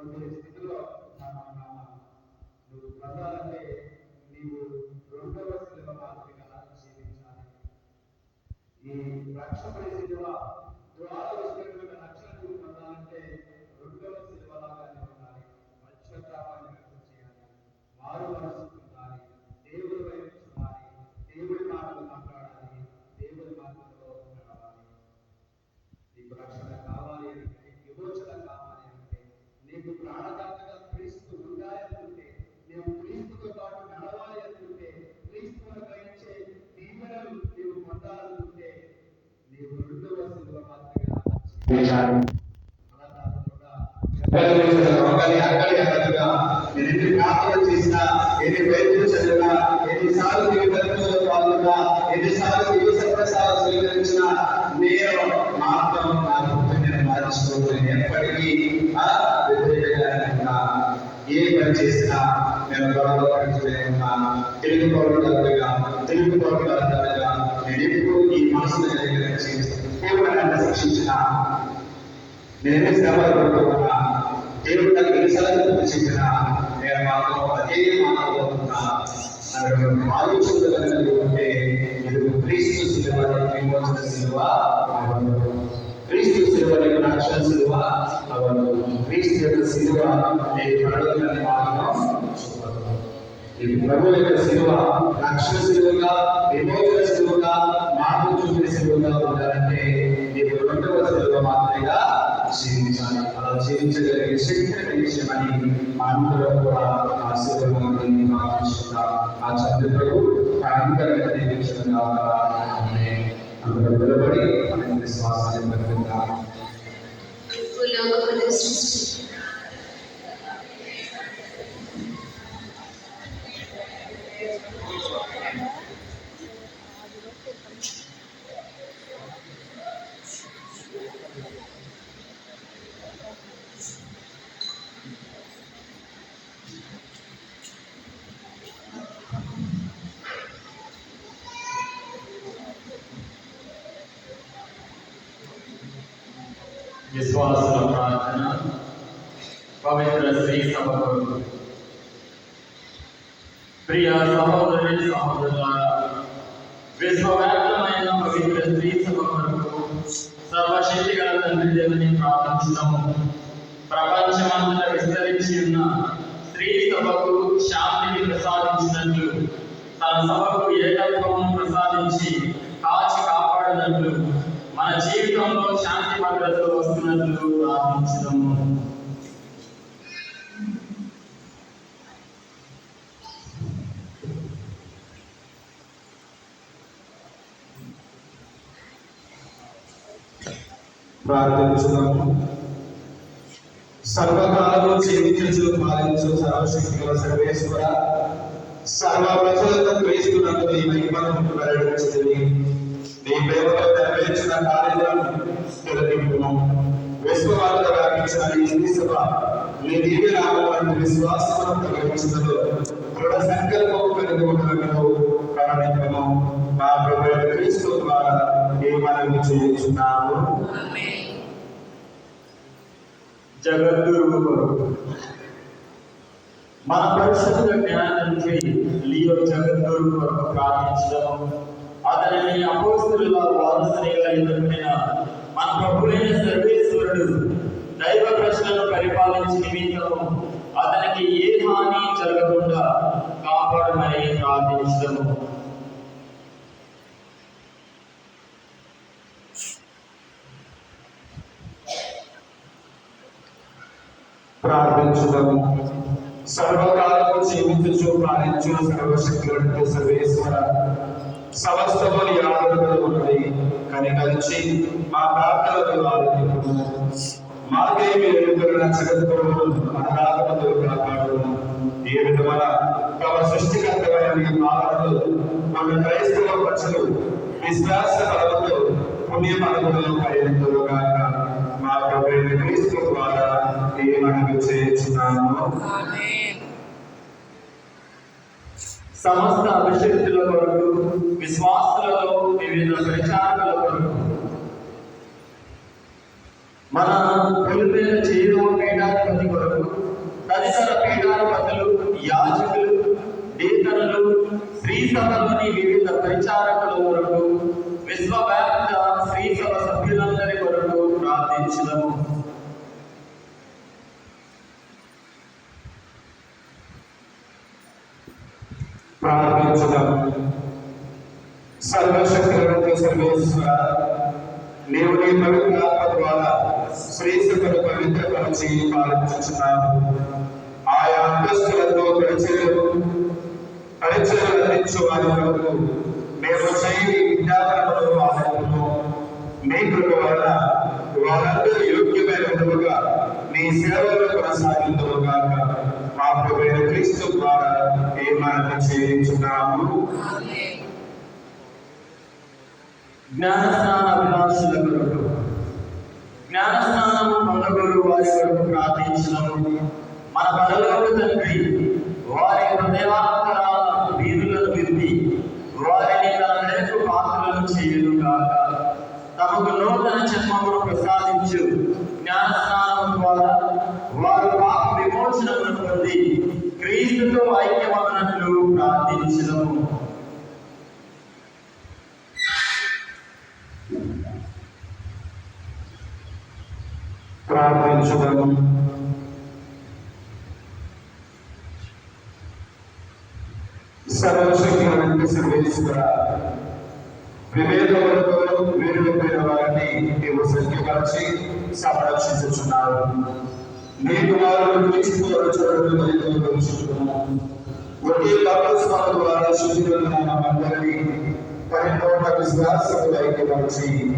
ఉన్నటువంటి స్థితిలో నువ్వు పొందాలంటే నీవు రెండవ శిలువ మాదిరిగా జీవించాలి. ఈ రక్షకుడి శిలువ ద్వారా వచ్చినటువంటి రక్షణ నువ్వు పొందాలంటే రెండవ శిలువలాగానే ఉండాలి. పశ్చాత్తాపాన్ని వ్యక్తం చేయాలి, మారు మనసు ఉండాలి, దేవుడి వైపు చూడాలి, దేవుడి మాటలు మాట్లాడాలి, దేవుడి మార్గంలో నడవాలి. నీకు రక్షణ కావాలి అంటే, విమోచన కావాలి అంటే, నీకు ప్రాణదాతగా క్రీస్తు ఉండాలనుకుంటే, నీవు క్రీస్తుతో పాటు నడవాలి అనుకుంటే, క్రీస్తును గ్రహించే దీవెనలు నీవు పొందాలనుకుంటే, నీవు రెండవ శిలువ మాదిరిగా జీవించాలి. ఎన్ని ప్రార్థన చేసినా, ఎన్ని వైద్యులు చదివినా, ఎన్నిసార్లు జీవితంలో పాల్గొన్నా, ఎన్నిసార్లు దివస ప్రసాదం స్వీకరించినా, నేను మాత్రం నా నేను మార్చుకోవాలి. ఎప్పటికీ వ్యతిరేకంగా ఏ పని చేసినా నేను గొడవగా తెలుగుకోవడంగా నేను ఎప్పుడు ఈ మనసును కలిగించి పూర్వకంగా శిక్షించిన, నేనే శ్రమలు పడుతున్నా, దేవుడు నాకు ఎన్నిసార్లు శిక్షించిన నేను మాత్రం అదే మాట్లాడుతున్నా ఆలోచించగలిగి ఉంటే ఇది క్రీస్తు శిలువ, విమోచన శిలువ అవను. క్రీస్తు శిలువ నీకు రక్షణ శిలువ అవను. క్రీస్తు యొక్క శిలువ నీకు పడగలని మార్గం చూపదు. ఇది ప్రభు యొక్క శిలువ రక్షణ శిలువగా, విమోచన శిలువగా, మార్గం చూపే శిలువగా ఉండాలంటే నీకు రెండవ శిలువ మాత్రమే జీవించాలి. అలా జీవించగలిగే శక్తిని విషయమని అందరూ కూడా ఆ శిలువని భావించుకుంటాం. ఆ చంద్రుడు భయంకరంగా దీవించడం అందరూ నిలబడి మన విశ్వాసాన్ని పెరుగుతాం. విశ్వాసుల ప్రార్థన. పవిత్ర శ్రీ సభకు ప్రియ సహోదరి సహోదరులారా, విశ్వవ్యాప్తమైన పవిత్ర శ్రీ సభ కొరకు సర్వశక్తి గల తండ్రి దేవుని ప్రార్థించడము, ప్రపంచమంతటా విస్తరించి ఉన్న శ్రీ సభకు శాంతిని ప్రసాదించినట్లు, తన సభకు ఏకత్వమును ప్రసాదించి కాచి కాపాడినట్లు, మన జీవితంలో శాంతి భద్రతలు వస్తున్నట్లు ప్రార్థించడము. ప్రార్థించుదాము. సర్వకాలము జీవించు పాలించు సర్వశక్తిగల సర్వేశ్వర, సర్వ ప్రజలకు క్రీస్తునందు నీ మహిమను వెల్లడించుతుంది. నీ ప్రేమతో నెరవేర్చిన కార్యాలను తొలగింపును. విశ్వవార్త వ్యాపించిన ఈ శ్రీ సభ నీ దివ్య నామములను విశ్వాసమును తొలగించుటలో దృఢ సంకల్పము కలిగి ఉండటకు ప్రారంభించము. మా ప్రభువైన క్రీస్తు ద్వారా ఈ మనవి చేయుచున్నాము. జగద్గురువు మన పరిశుద్ధ జ్ఞానానికి లియో జగద్గురువు కొరకు ప్రార్థించడం, అతనిని అపోస్తలుల వారసునిగా ఎన్నుకున్న మన ప్రభువైన సర్వేశ్వరుడు దైవ ప్రశ్నలను పరిపాలించిన నిమిత్తము అతనికి ఏ హాని జరగకుండా కాపాడమని ప్రార్థించడము. ప్రార్థించుదాము. సర్వకాలము జీవించు పాలించు సర్వశక్తులకు సర్వేశ్వర, సమస్తము నీ ఆదరణలో ఉన్నది కనికరించి మా ప్రార్థనలు ఆలకించుము. మాకే మీరు ఎన్నుకున్న జగద్గురువు అనాథలతో కాపాడు. ఏ విధమైన తమ సృష్టికర్తమైన మీ పాలనలు మన క్రైస్తవ ప్రజలు విశ్వాస బలముతో పుణ్యమనుగులో పర్యంతులుగాక మా ప్రభువైన క్రీస్తు ద్వారా ఈ మనవి చేయుచున్నాము. సమస్త అభిషక్తుల కొరకు, విశ్వాసులలో వివిధ ప్రచారకుల కొరకు, మన కొలిపైన చేరువ పీఠాధిపతి కొరకు, విశ్వవ్యాప్త శ్రీ సభ సభ్యులందరి కొరకు ప్రార్థించుదాము. ప్రార్థించుదాం. సర్వశక్తులకు సర్వేశ్వర, నీవు నీ పవిత్ర ఆత్మ ద్వారా శ్రీ సభను పవిత్రపరిచి పాలించుచున్నావు. ఆయా అంతస్తులతో పరిచయలు అందించు వారి వరకు మేము చేయని విజ్ఞాపనములు ఆలయము మీ కృప వలన వారందరూ యోగ్యమైన విధముగా నీ సేవలు కొనసాగిందుగాక. మా ప్రభువైన క్రీస్తు ద్వారా ఈ మనవి చేయించున్నాము. జ్ఞానస్నాన అభిలాషుల కొరకు జ్ఞానస్నానము పొందగోరు వారి కొరకు ప్రార్థించుదాము. మన పరలోక తండ్రి వారి హృదయాంతరాల వీరులను విప్పి వారిని తన దయకు పాత్రలను చేయును గాక. తమకు నూతన జన్మమును ప్రసాదించు జ్ఞానస్నానం ద్వారా వారు పాప విమోచనమును పొంది క్రీస్తుతో ఐక్యమన్నట్లు ప్రార్థించుదాము. ప్రార్థించుదాము. సర్వశక్తులకు సర్వేశ్వర, వివేకములతో వేరువైన వారిని నీవు సంఖ్యపరిచి సంరక్షించుచున్నారు. నీ కుమారుడు క్రీస్తు ఒకే బాప్తిస్మం ద్వారా శుద్ధి పొందిన మనందరినీ పరిపూర్ణ విశ్వాసములు ఐక్యపరిచి